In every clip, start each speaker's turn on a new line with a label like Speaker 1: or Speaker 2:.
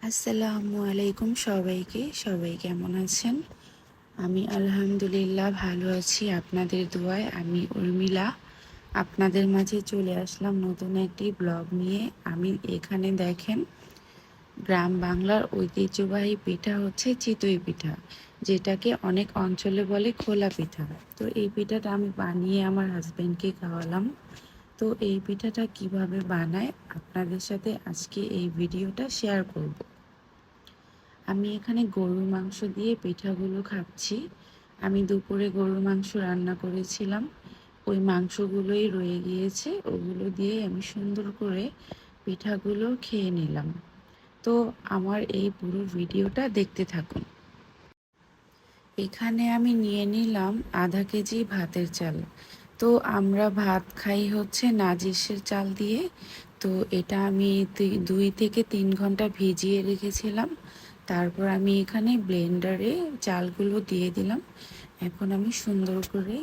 Speaker 1: আসসালামু আলাইকুম সবাইকে। সবাই কেমন আছেন? আমি আলহামদুলিল্লাহ ভালো আছি আপনাদের দোয়ায়। আমি উর্মিলা আপনাদের মাঝে চলে আসলাম নতুন একটি ব্লগ নিয়ে। আমি এখানে দেখেন গ্রাম বাংলার ঐতিহ্যবাহী পিঠা হচ্ছে চিতই পিঠা, যেটাকে অনেক অঞ্চলে বলে খোলা পিঠা। তো এই পিঠাটা আমি বানিয়ে আমার হাজব্যান্ডকে খাওয়ালাম। তো এই পিঠাটা কিভাবে বানায় আপনাদের সাথে আজকে এই ভিডিওটা শেয়ার করব। আমি এখানে গরুর মাংস দিয়ে পিঠাগুলো খাচ্ছি। আমি দুপুরে গরুর মাংস রান্না করেছিলাম, ওই মাংসগুলোই রয়ে গিয়েছে, ওগুলো দিয়ে আমি সুন্দর করে পিঠাগুলো খেয়ে নিলাম। তো আমার এই পুরো ভিডিওটা দেখতে থাকুন। এখানে আমি নিয়ে নিলাম আধা কেজি ভাতের চাল। তো আমরা ভাত খাই হচ্ছে নাজিসের চাল দিয়ে। তো এটা আমি 2 থেকে 3 ঘন্টা ভিজিয়ে রেখেছিলাম। তারপর আমি এখানে ব্লেন্ডারে চালগুলো দিয়ে দিলাম। এখন আমি সুন্দর করে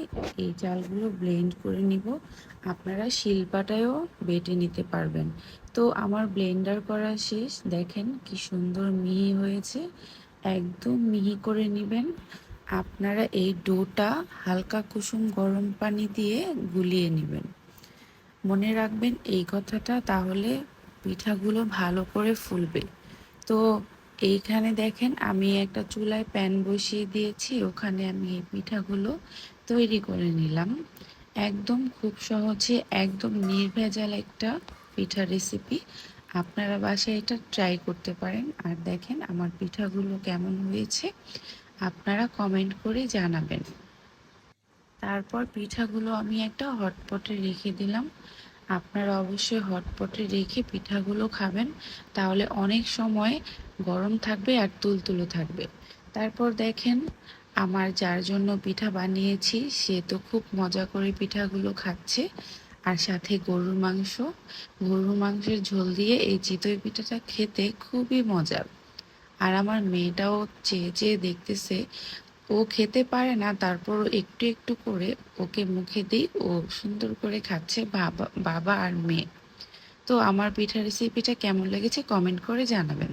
Speaker 1: এই চালগুলো ব্লেন্ড করে নিব। আপনারা শিলপাটায়ও বেটে নিতে পারবেন। তো আমার ব্লেন্ডার করা শেষ, দেখেন কি সুন্দর মিহি হয়েছে। একদম মিহি করে নেবেন। আপনারা এই ডোটা হালকা কুসুম গরম পানি দিয়ে গুলিয়ে নেবেন। মনে রাখবেন এই কথাটা, তাহলে পিঠাগুলো ভালো করে ফুলবে। তো এইখানে দেখেন আমি একটা চুলায় প্যান বসিয়ে দিয়েছি, ওখানে আমি এই পিঠাগুলো তৈরি করে নিলাম। একদম খুব সহজে, একদম নির্ভেজাল একটা পিঠা রেসিপি। আপনারা বাসায় এটা ট্রাই করতে পারেন। আর দেখেন আমার পিঠাগুলো কেমন হয়েছে আপনারা কমেন্ট করে জানাবেন। তারপর পিঠাগুলো আমি একটা হটপটে রেখে দিলাম। আপনারা অবশ্যই হটপটে রেখে পিঠাগুলো খাবেন, তাহলে অনেক সময় গরম থাকবে আর তুলতুলো থাকবে। তারপর দেখেন আমার যার জন্য পিঠা বানিয়েছি সে তো খুব মজা করে পিঠাগুলো খাচ্ছে, আর সাথে গরুর মাংসের ঝোল দিয়ে এই চিতই পিঠাটা খেতে খুবই মজার। আর আমার মেয়েটাও চেয়ে চেয়ে দেখতেছে। ও খেতে পারে না, তারপর একটু একটু করে ওকে মুখে দিই, ও সুন্দর করে খাচ্ছে, বাবা বাবা আর মেয়ে। তো আমার পিঠা রেসিপিটা কেমন লেগেছে কমেন্ট করে জানাবেন।